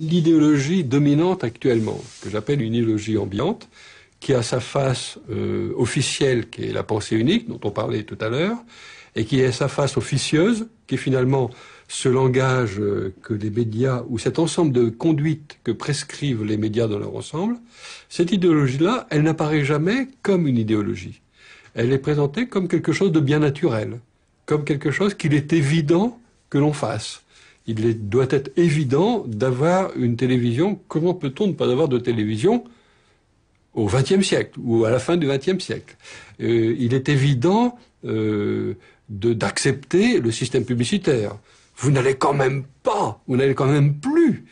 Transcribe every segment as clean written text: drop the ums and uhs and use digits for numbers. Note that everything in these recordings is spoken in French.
l'idéologie dominante actuellement, que j'appelle une idéologie ambiante, qui a sa face officielle, qui est la pensée unique, dont on parlait tout à l'heure, et qui a sa face officieuse, qui est finalement ce langage que les médias, ou cet ensemble de conduites que prescrivent les médias dans leur ensemble. Cette idéologie-là, elle n'apparaît jamais comme une idéologie. Elle est présentée comme quelque chose de bien naturel, comme quelque chose qu'il est évident que l'on fasse. Doit être évident d'avoir une télévision. Comment peut-on ne pas avoir de télévision au XXe siècle ou à la fin du XXe siècle? Il est évident d'accepter le système publicitaire. Vous n'allez quand même plus,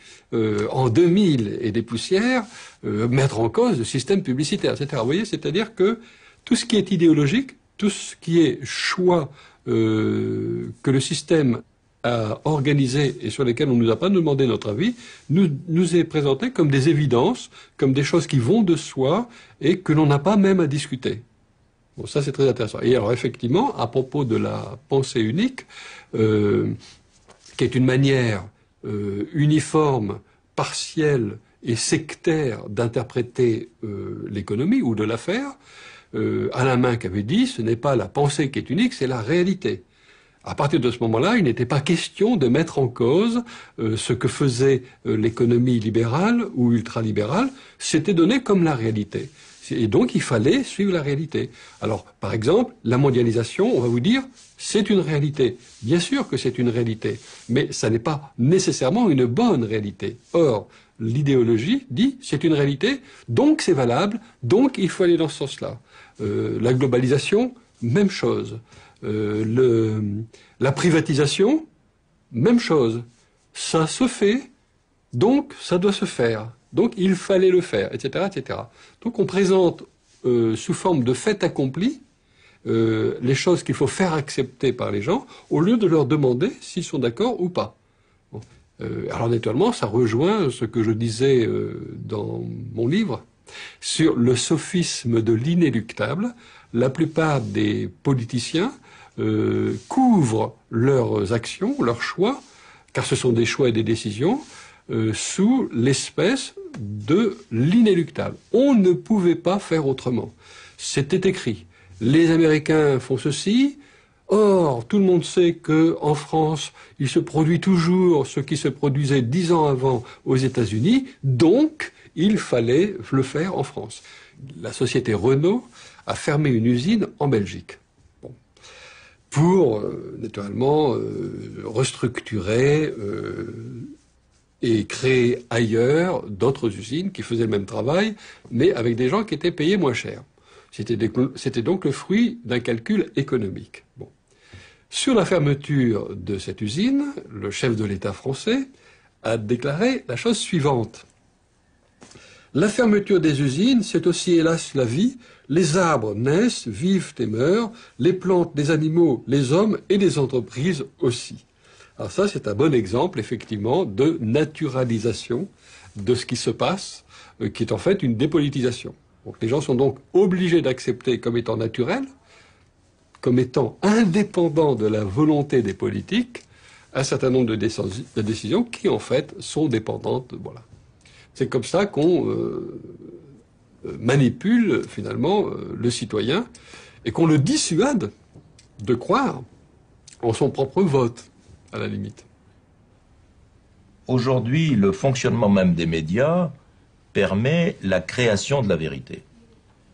en 2000 et des poussières, mettre en cause le système publicitaire, etc. Vous voyez, c'est-à-dire que tout ce qui est idéologique, tout ce qui est choix que le système a organisé et sur lesquels on ne nous a pas demandé notre avis, nous est présenté comme des évidences, comme des choses qui vont de soi et que l'on n'a pas même à discuter. Bon, ça c'est très intéressant. Et alors effectivement, à propos de la pensée unique, qui est une manière uniforme, partielle et sectaire d'interpréter l'économie ou de la faire, Alain Minck avait dit, ce n'est pas la pensée qui est unique, c'est la réalité. À partir de ce moment-là, il n'était pas question de mettre en cause ce que faisait l'économie libérale ou ultralibérale, c'était donné comme la réalité. Et donc, il fallait suivre la réalité. Alors, par exemple, la mondialisation, on va vous dire, c'est une réalité. Bien sûr que c'est une réalité, mais ça n'est pas nécessairement une bonne réalité. Or, l'idéologie dit, c'est une réalité, donc c'est valable, donc il faut aller dans ce sens-là. La globalisation, même chose. La privatisation, même chose. Ça se fait, donc ça doit se faire. Donc il fallait le faire, etc., etc. Donc on présente sous forme de fait accompli les choses qu'il faut faire accepter par les gens, au lieu de leur demander s'ils sont d'accord ou pas. Bon. Alors naturellement, ça rejoint ce que je disais dans mon livre sur le sophisme de l'inéluctable. La plupart des politiciens couvrent leurs actions, leurs choix, car ce sont des choix et des décisions, sous l'espèce de l'inéluctable. On ne pouvait pas faire autrement. C'était écrit. Les Américains font ceci. Or, tout le monde sait qu'en France, il se produit toujours ce qui se produisait 10 ans avant aux États-Unis. Donc, il fallait le faire en France. La société Renault a fermé une usine en Belgique. Bon. Pour, naturellement, restructurer et créer ailleurs d'autres usines qui faisaient le même travail, mais avec des gens qui étaient payés moins cher. C'était donc le fruit d'un calcul économique. Bon. Sur la fermeture de cette usine, le chef de l'État français a déclaré la chose suivante. La fermeture des usines, c'est aussi, hélas, la vie. Les arbres naissent, vivent et meurent, les plantes, les animaux, les hommes et les entreprises aussi. Alors ça, c'est un bon exemple, effectivement, de naturalisation de ce qui se passe, qui est en fait une dépolitisation. Donc, les gens sont donc obligés d'accepter comme étant naturel, comme étant indépendant de la volonté des politiques, un certain nombre de décisions qui, en fait, sont dépendantes. Voilà. C'est comme ça qu'on manipule, finalement, le citoyen et qu'on le dissuade de croire en son propre vote, à la limite. Aujourd'hui, le fonctionnement même des médias permet la création de la vérité.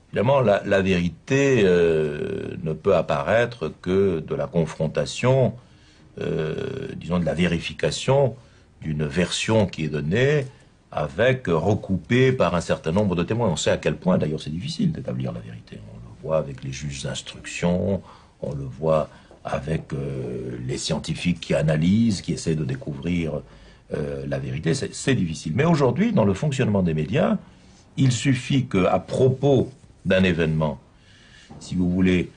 Évidemment, la vérité ne peut apparaître que de la confrontation, disons de la vérification d'une version qui est donnée avec recoupée par un certain nombre de témoins. On sait à quel point, d'ailleurs, c'est difficile d'établir la vérité. On le voit avec les juges d'instruction, on le voit avec les scientifiques qui analysent, qui essaient de découvrir la vérité. C'est difficile. Mais aujourd'hui, dans le fonctionnement des médias, il suffit qu'à propos d'un événement, si vous voulez,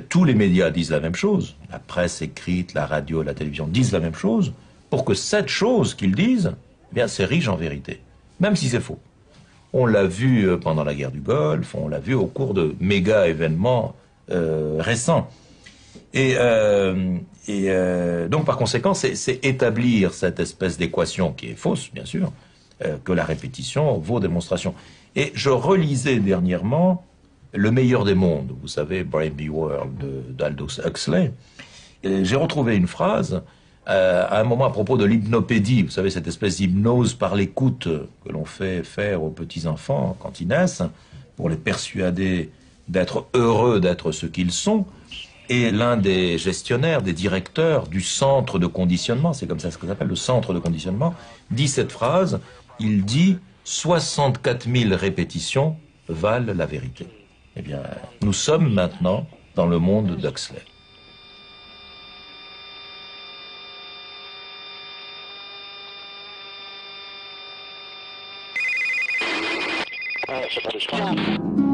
tous les médias disent la même chose, la presse écrite, la radio, la télévision disent la même chose, pour que cette chose qu'ils disent, eh bien, c'est riche en vérité, même si c'est faux. On l'a vu pendant la guerre du Golfe, on l'a vu au cours de méga événements récents. Et donc, par conséquent, c'est établir cette espèce d'équation qui est fausse, bien sûr, que la répétition vaut démonstration. Et je relisais dernièrement Le meilleur des mondes, vous savez, Brave New World d'Aldous Huxley. J'ai retrouvé une phrase à un moment à propos de l'hypnopédie, vous savez, cette espèce d'hypnose par l'écoute que l'on fait faire aux petits-enfants quand ils naissent, pour les persuader d'être heureux d'être ce qu'ils sont. Et l'un des gestionnaires, des directeurs du centre de conditionnement, c'est comme ça ce que ça s'appelle, le centre de conditionnement, dit cette phrase, il dit « 64 000 répétitions valent la vérité ». Eh bien, nous sommes maintenant dans le monde d'Huxley. Yeah.